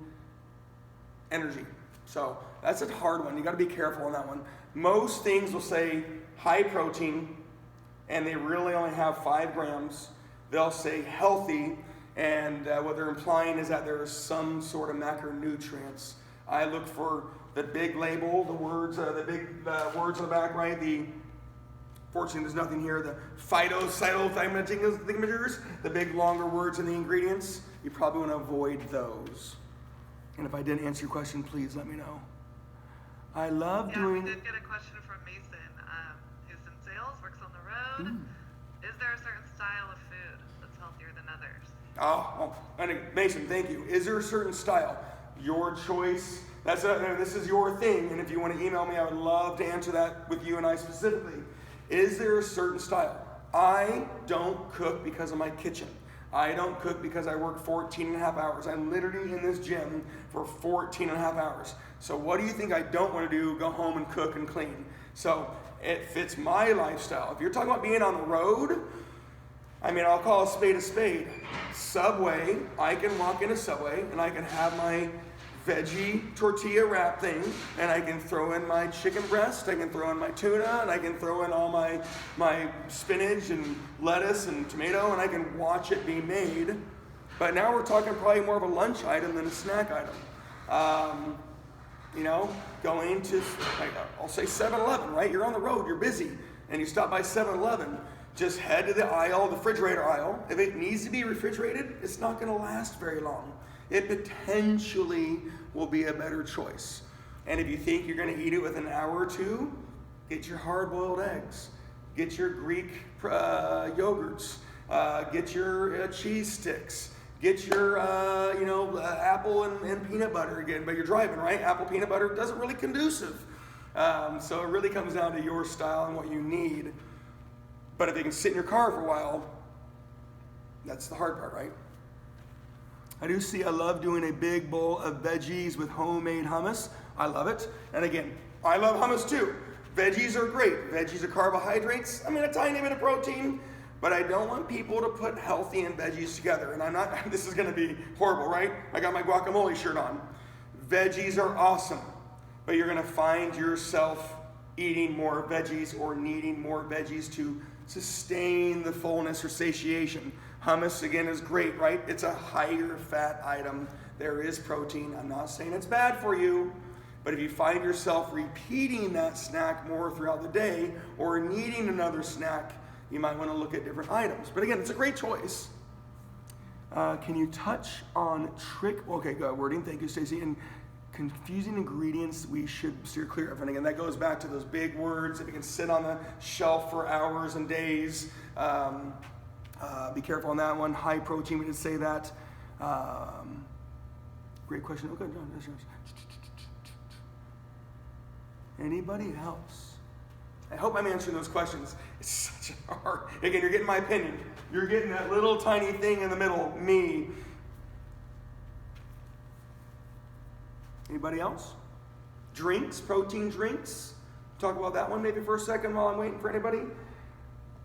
energy. So that's a hard one. You got to be careful on that one. Most things will say high protein, and they really only have 5 grams. They'll say healthy, and what they're implying is that there is some sort of macronutrients. I look for the big label, the words on the back, right? Fortunately, there's nothing here. The phytocytothymatingers, the big longer words in the ingredients. You probably want to avoid those. And if I didn't answer your question, please let me know. I love doing. We did get a question from Mason, who's in sales, works on the road. Is there a certain style of food that's healthier than others? Oh, and Mason, thank you. Is there a certain style? Your choice. This is your thing, and if you want to email me, I would love to answer that with you and I specifically. Is there a certain style? I don't cook because of my kitchen. I don't cook because I work 14 and a half hours. I'm literally in this gym for 14 and a half hours. So what do you think I don't want to do? Go home and cook and clean. So it fits my lifestyle. If you're talking about being on the road, I mean, I'll call a spade. Subway, I can walk into Subway and I can have my veggie tortilla wrap thing, and I can throw in my chicken breast, I can throw in my tuna, and I can throw in all my spinach and lettuce and tomato, and I can watch it be made. But now we're talking probably more of a lunch item than a snack item. Going to, I'll say 7-Eleven, right? You're on the road, you're busy, and you stop by 7-Eleven, just head to the aisle, the refrigerator aisle. If it needs to be refrigerated, it's not going to last very long. It potentially will be a better choice. And if you think you're going to eat it within an hour or two, get your hard-boiled eggs, get your Greek yogurts, get your cheese sticks, get your apple and peanut butter again. But you're driving, right? Apple peanut butter doesn't really conducive. So it really comes down to your style and what you need. But if you can sit in your car for a while, that's the hard part, right? I love doing a big bowl of veggies with homemade hummus. I love it. And again, I love hummus too. Veggies are great. Veggies are carbohydrates. I mean, a tiny bit of protein. But I don't want people to put healthy and veggies together. And I'm not, this is going to be horrible, right? I got my guacamole shirt on. Veggies are awesome. But you're going to find yourself eating more veggies or needing more veggies to sustain the fullness or satiation. Hummus, again, is great, right? It's a higher fat item. There is protein. I'm not saying it's bad for you, but if you find yourself repeating that snack more throughout the day or needing another snack, you might want to look at different items. But again, it's a great choice. Can you touch on wording? Thank you, Stacy. And confusing ingredients we should steer clear of. And again, that goes back to those big words that can sit on the shelf for hours and days. Be careful on that one. High protein, we did say that. Great question. Okay, John, that's yours. Anybody else? I hope I'm answering those questions. It's such a hard. Again, you're getting my opinion. You're getting that little tiny thing in the middle, me. Anybody else? Drinks, protein drinks. Talk about that one maybe for a second while I'm waiting for anybody.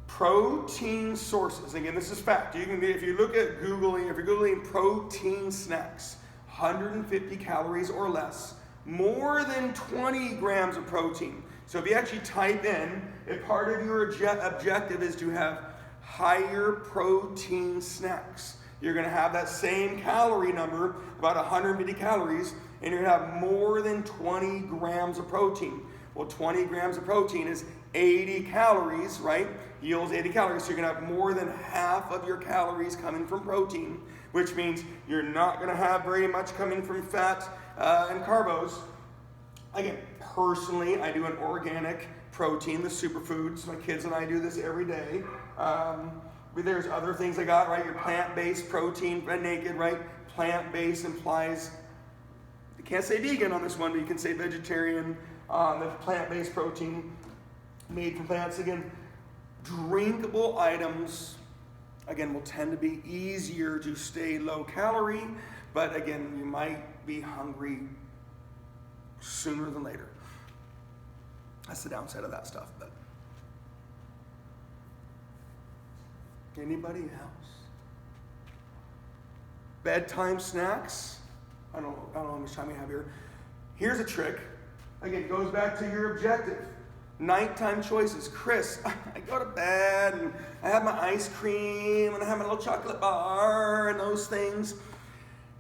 Protein sources. Again, this is fact. You can, if you look at Googling, if you're Googling protein snacks, 150 calories or less, more than 20 grams of protein. So if you actually type in, if part of your objective is to have higher protein snacks, you're going to have that same calorie number, about 150 calories, and you're going to have more than 20 grams of protein. Well, 20 grams of protein is 80 calories, right? Yields 80 calories, so you're going to have more than half of your calories coming from protein, which means you're not going to have very much coming from fat and carbos. Again, personally, I do an organic protein, the superfoods. My kids and I do this every day. But there's other things I got, right? Your plant-based protein, naked, right? Plant-based implies, you can't say vegan on this one, but you can say vegetarian. The plant-based protein made from plants. Again, drinkable items, again, will tend to be easier to stay low calorie, but again, you might be hungry sooner than later. That's the downside of that stuff. But anybody else? Bedtime snacks. I don't know how much time we have here. Here's a trick. Again, it goes back to your objective. Nighttime choices. Chris, I go to bed and I have my ice cream and I have my little chocolate bar and those things.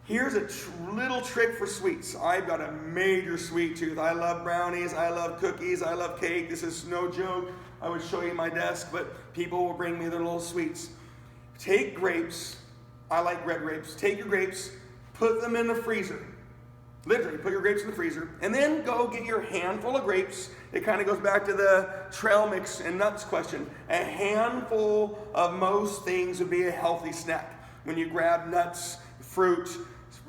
Here's a little trick for sweets. I've got a major sweet tooth. I love brownies, I love cookies, I love cake. This is no joke. I would show you my desk, but people will bring me their little sweets. Take grapes. I like red grapes. Take your grapes, put them in the freezer. Literally, put your grapes in the freezer, and then go get your handful of grapes. It kind of goes back to the trail mix and nuts question. A handful of most things would be a healthy snack. When you grab nuts, fruit,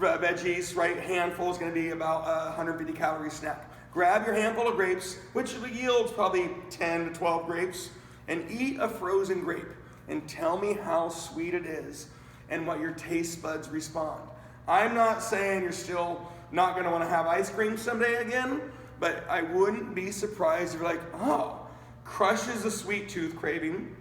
veggies, right? Handful is going to be about a 150 calorie snack. Grab your handful of grapes, which yields probably 10 to 12 grapes, and eat a frozen grape. And tell me how sweet it is and what your taste buds respond. I'm not saying you're still not going to want to have ice cream someday again, but I wouldn't be surprised if you're like, oh, crushes the sweet tooth craving,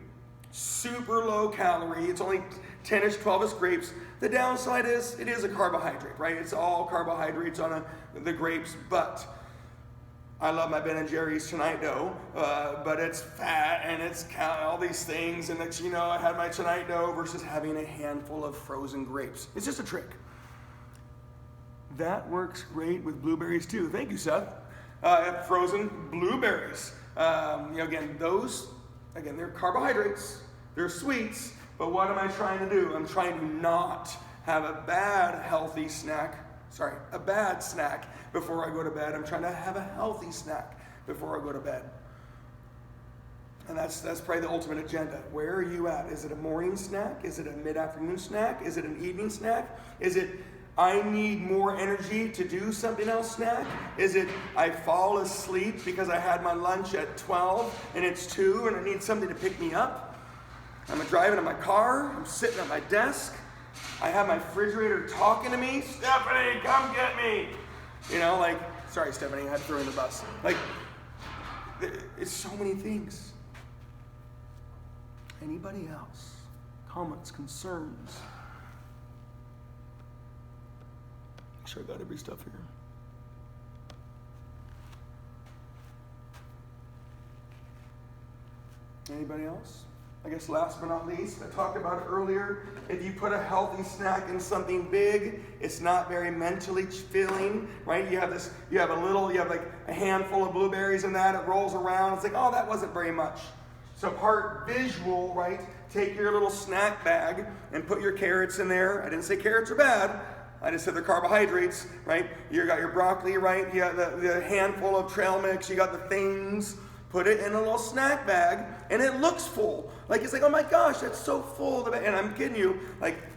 super low calorie, it's only 10ish, 12ish grapes. The downside is it is a carbohydrate, right? It's all carbohydrates on the grapes, but I love my Ben & Jerry's Tonight Dough, but it's fat and it's all these things, and it's, I had my Tonight Dough versus having a handful of frozen grapes. It's just a trick. That works great with blueberries too. Thank you, Seth. Frozen blueberries. Again, they're carbohydrates, they're sweets, but what am I trying to do? I'm trying to not have a bad snack before I go to bed. I'm trying to have a healthy snack before I go to bed. And that's probably the ultimate agenda. Where are you at? Is it a morning snack? Is it a mid-afternoon snack? Is it an evening snack? Is it I need more energy to do something else snack? Is it I fall asleep because I had my lunch at 12 and it's 2 and I need something to pick me up? I'm driving in my car, I'm sitting at my desk, I have my refrigerator talking to me, Stephanie, come get me. Sorry Stephanie, I had to throw in the bus. It's so many things. Anybody else? Comments, concerns? Make sure I got every stuff here. Anybody else? I guess last but not least, I talked about it earlier. If you put a healthy snack in something big, it's not very mentally filling, right? You have like a handful of blueberries in that, it rolls around. It's like, oh, that wasn't very much. So part visual, right? Take your little snack bag and put your carrots in there. I didn't say carrots are bad. I just said they're carbohydrates, right? You got your broccoli, right? You got the handful of trail mix. You got the things. Put it in a little snack bag, and it looks full. It's like, oh my gosh, that's so full. And I'm kidding you.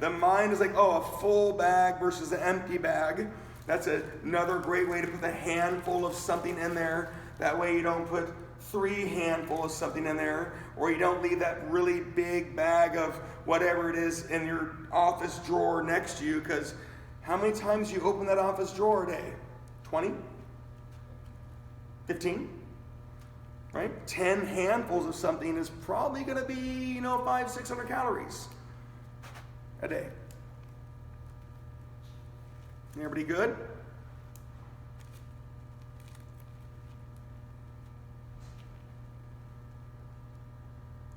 The mind is like, oh, a full bag versus an empty bag. That's another great way to put a handful of something in there. That way you don't put 3 handfuls of something in there, or you don't leave that really big bag of whatever it is in your office drawer next to you, because how many times you open that office drawer a day? 20? 15? Right? 10 handfuls of something is probably going to be, 500-600 calories a day. Everybody good?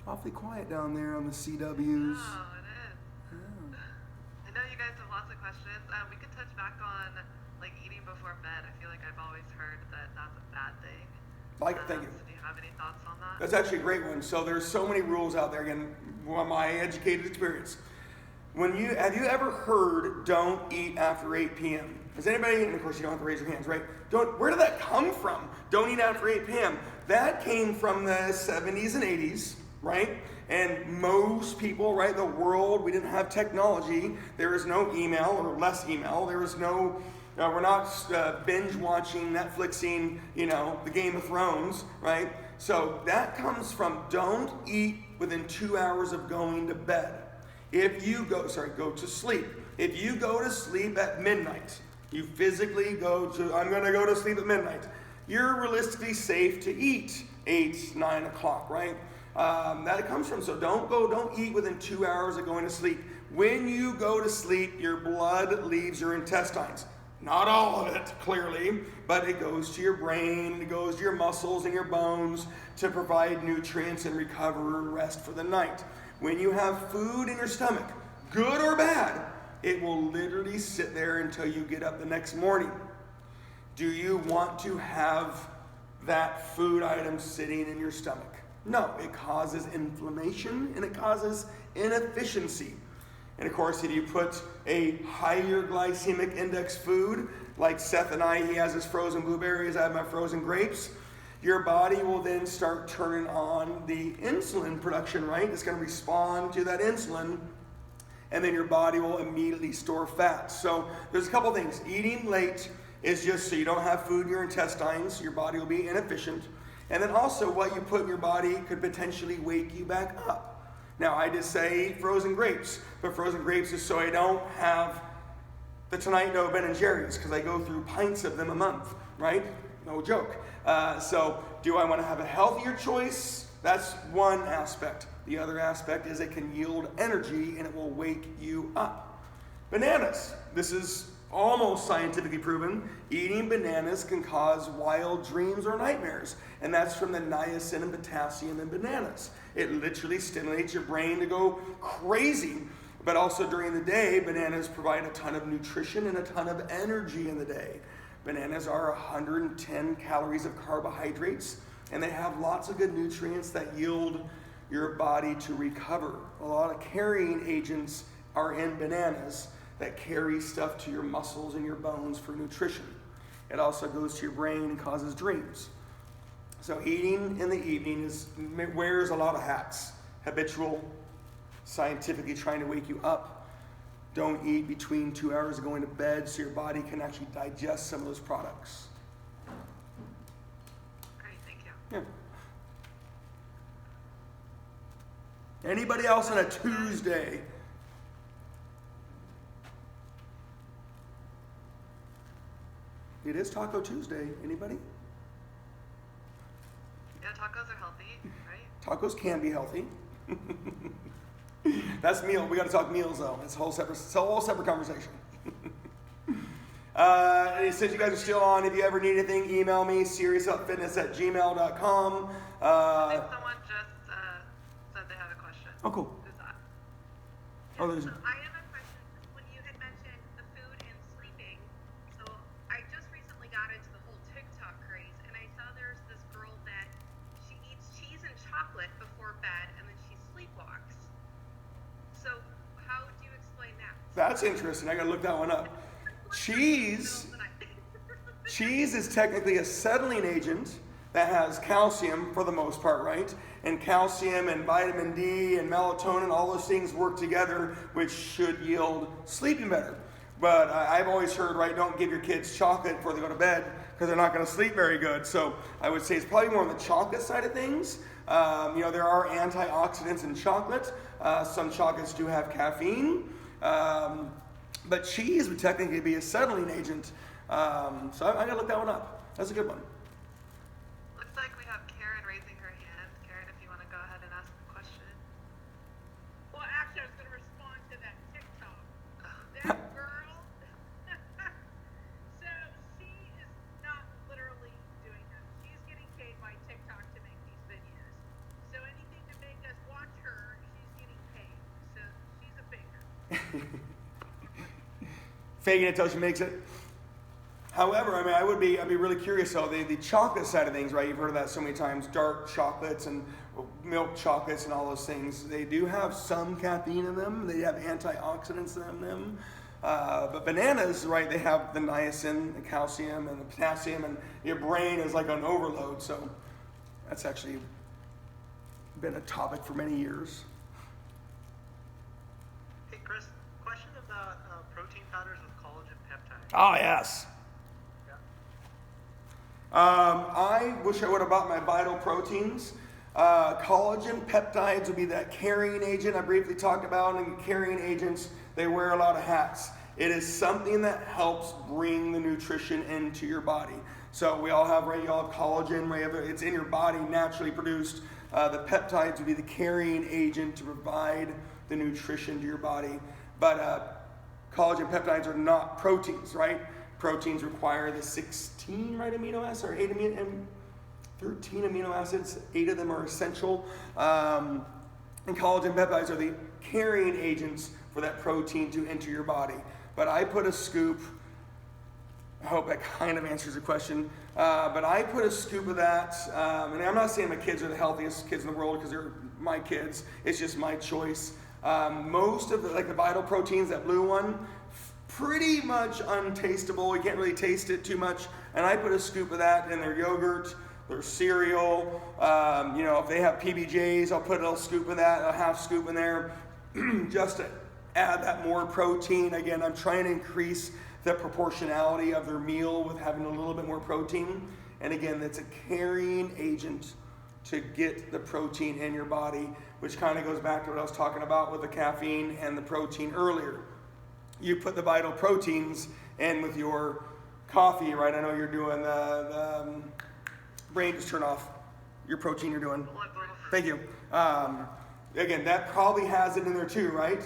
Awfully quiet down there on the CWs. Oh, it is. Yeah. I know you guys have lots of questions. We could touch back on eating before bed. I feel like I've always heard that that's a bad thing. Thank you. So do you have any thoughts on that? That's actually a great one. So there's so many rules out there. Again, my educated experience. Have you ever heard don't eat after 8 p.m.? Has anybody, and of course you don't have to raise your hands, right? Where did that come from? Don't eat after 8 p.m. That came from the 70s and 80s, right? And most people, right, the world, we didn't have technology. There was no email or less email. There was no... we're not binge watching, Netflixing, the Game of Thrones, right? So that comes from don't eat within 2 hours of going to bed. Go to sleep. If you go to sleep at midnight, you physically I'm going to go to sleep at midnight. You're realistically safe to eat 8, 9 o'clock, right? That comes from, so don't eat within 2 hours of going to sleep. When you go to sleep, your blood leaves your intestines. Not all of it, clearly, but it goes to your brain, it goes to your muscles and your bones to provide nutrients and recover and rest for the night. When you have food in your stomach, good or bad, it will literally sit there until you get up the next morning. Do you want to have that food item sitting in your stomach? No, it causes inflammation and it causes inefficiency. And of course, if you put a higher glycemic index food, like Seth and he has his frozen blueberries, I have my frozen grapes, your body will then start turning on the insulin production, right? It's going to respond to that insulin. and then your body will immediately store fat. So there's a couple things. Eating late is just so you don't have food in your intestines, your body will be inefficient. And then also what you put in your body could potentially wake you back up. Now I just say frozen grapes, but frozen grapes is so I don't have the Tonight No Ben and Jerry's, because I go through pints of them a month, right? No joke. So do I want to have a healthier choice? That's one aspect. The other aspect is it can yield energy and it will wake you up. Bananas. This is almost scientifically proven. Eating bananas can cause wild dreams or nightmares. And that's from the niacin and potassium in bananas. It literally stimulates your brain to go crazy. But also during the day, bananas provide a ton of nutrition and a ton of energy in the day. Bananas are 110 calories of carbohydrates, and they have lots of good nutrients that yield your body to recover. A lot of carrying agents are in bananas that carry stuff to your muscles and your bones for nutrition. It also goes to your brain and causes dreams. So eating in the evening wears a lot of hats. Habitual, scientifically trying to wake you up. Don't eat between 2 hours of going to bed so your body can actually digest some of those products. Great, thank you. Yeah. Anybody else on a Tuesday? It is Taco Tuesday. Anybody? Yeah, tacos are healthy, right? Tacos can be healthy. That's meal. We got to talk meals though. It's a whole separate conversation. It says you guys are still on. If you ever need anything, email me, seriousupfitness@gmail.com. I think someone just said they have a question. Oh, cool. Who's that? Oh, there's. I have a question. When you had mentioned the food and sleeping, so I just recently got into the whole TikTok craze, and I saw there's this girl that she eats cheese and chocolate before bed, and then she sleepwalks. So how do you explain that? That's interesting. I got to look that one up. Cheese is technically a settling agent that has calcium for the most part, right? And calcium and vitamin D and melatonin, all those things work together, which should yield sleeping better. But I've always heard, right, don't give your kids chocolate before they go to bed because they're not going to sleep very good. So I would say it's probably more on the chocolate side of things. There are antioxidants in chocolate. Some chocolates do have caffeine. But cheese would technically be a settling agent. So I gotta look that one up. That's a good one. Looks like we have Karen raising her hand. Karen, if you want to go ahead and ask a question. Well, actually, I was going to respond to that TikTok. That girl. So she is not literally doing that. She's getting paid by TikTok to make these videos. So anything to make us watch her, she's getting paid. So she's a faker. Faking it till she makes it. However, I'd be really curious though, the chocolate side of things, right? You've heard of that so many times, dark chocolates and milk chocolates and all those things. They do have some caffeine in them. They have antioxidants in them. But bananas, right, they have the niacin, the calcium, and the potassium, and your brain is like on overload. So that's actually been a topic for many years. Hey, Chris, question about protein powders with collagen peptides. Oh, yes. Yeah. I wish I would have bought my Vital Proteins. Collagen peptides would be that carrying agent I briefly talked about, and carrying agents, they wear a lot of hats. It is something that helps bring the nutrition into your body. So we all have, right, you all have collagen, right, it's in your body naturally produced. The peptides would be the carrying agent to provide the nutrition to your body. But collagen peptides are not proteins, right? Proteins require the 16, right, amino acids, or 13 amino acids. 8 of them are essential. And collagen peptides are the carrying agents for that protein to enter your body. But I put a scoop, I hope that kind of answers the question, but I put a scoop of that, and I'm not saying my kids are the healthiest kids in the world because they're my kids, it's just my choice. Most of the Vital Proteins, that blue one, pretty much untastable. You can't really taste it too much. And I put a scoop of that in their yogurt, their cereal. If they have PBJs, I'll put a little scoop of that, a half scoop in there. Just to add that more protein. Again, I'm trying to increase the proportionality of their meal with having a little bit more protein. And again, that's a carrying agent to get the protein in your body, which kind of goes back to what I was talking about with the caffeine and the protein earlier. You put the vital proteins in with your coffee, right? I know you're doing the brain just turn off your protein you're doing. Thank you. Again, that probably has it in there too, right?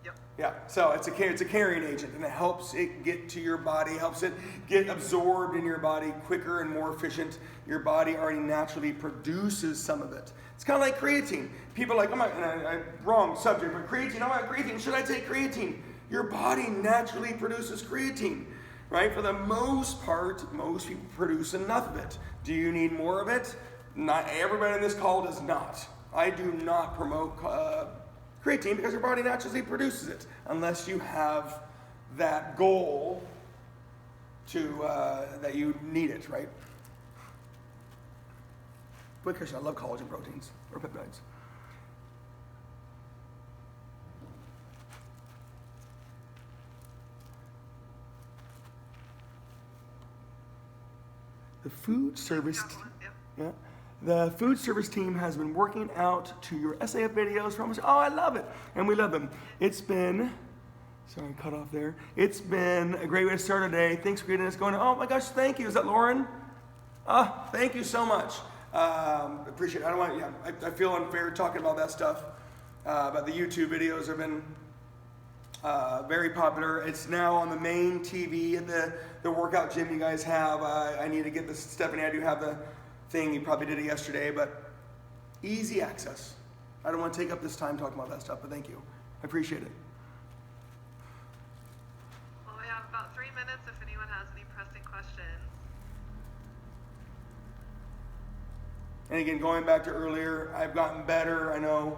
Yep. Yeah, so it's a carrying agent, and it helps it get to your body, helps it get absorbed in your body quicker and more efficient. Your body already naturally produces some of it. It's kind of like creatine. People are like, wrong subject, but creatine, creatine, should I take creatine? Your body naturally produces creatine, right? For the most part, most people produce enough of it. Do you need more of it? Not everybody in this call does not. I do not promote creatine because your body naturally produces it, unless you have that goal to that you need it, right? Quick question, I love collagen proteins or peptides. The food service, yeah, the food service team has been working out to your SAF videos from us. Oh, I love it, and we love them. It's been, sorry, cut off there. It's been a great way to start our day. Thanks for getting us going. Oh my gosh, thank you. Is that Lauren? Thank you so much. Appreciate it. I don't want, yeah, I feel unfair talking about that stuff, but the YouTube videos have been very popular. It's now on the main TV at the workout gym you guys have. I need to get this, Stephanie, I do have the thing, you probably did it yesterday, but easy access. I don't want to take up this time talking about that stuff, but thank you. I appreciate it. Well, we have about 3 minutes if anyone has any pressing questions. And again, going back to earlier, I've gotten better. I know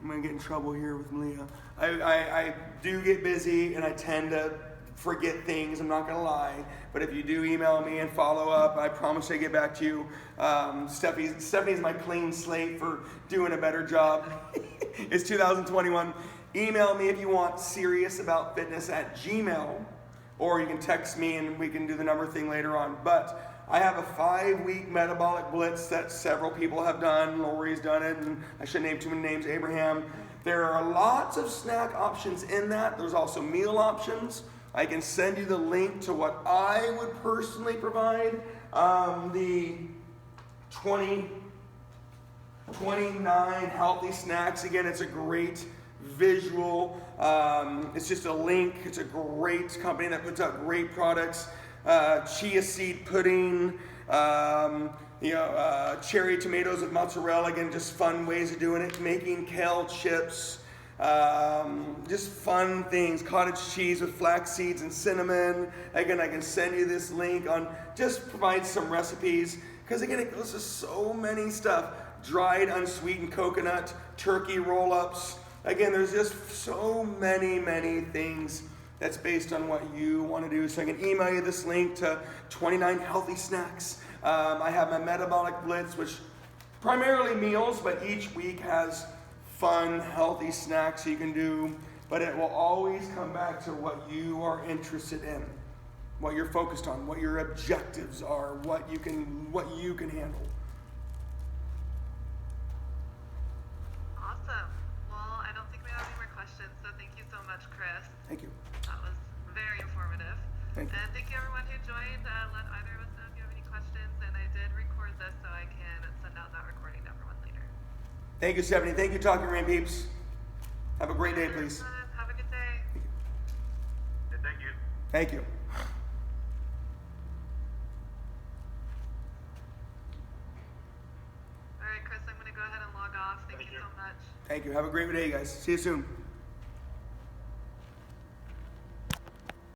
I'm going to get in trouble here with Malia. I do get busy and I tend to forget things, I'm not going to lie. But if you do email me and follow up, I promise I get back to you. Stephanie's my clean slate for doing a better job. It's 2021. Email me if you want seriousaboutfitness@gmail.com, or you can text me and we can do the number thing later on. But I have a 5-week metabolic blitz that several people have done. Lori's done it, and I shouldn't name too many names, Abraham. There are lots of snack options in that. There's also meal options. I can send you the link to what I would personally provide. The 29 healthy snacks. Again, it's a great visual. It's just a link. It's a great company that puts out great products. Chia seed pudding, cherry tomatoes with mozzarella. Again, just fun ways of doing it. Making kale chips, just fun things. Cottage cheese with flax seeds and cinnamon. Again, I can send you this link on, just provide some recipes, because again, it goes to so many stuff. Dried unsweetened coconut, turkey roll-ups. Again, there's just so many things that's based on what you want to do. So I can email you this link to 29 healthy snacks. I have my metabolic blitz, which primarily meals, but each week has fun, healthy snacks you can do. But it will always come back to what you are interested in, what you're focused on, what your objectives are, what you can handle. Awesome. Well, I don't think we have any more questions, so thank you so much, Chris. Thank you. That was very informative. Thank you. And thank you everyone who joined. Let either of us know if you have any questions, and I did record this so I can send out that recording to everyone later. Thank you, Stephanie. Thank you, Talking Rain peeps. Have a great day, please. Have a good day. Yeah, thank you. Thank you. All right, Chris, I'm going to go ahead and log off. Thank you so much. Thank you. Have a great day, guys. See you soon.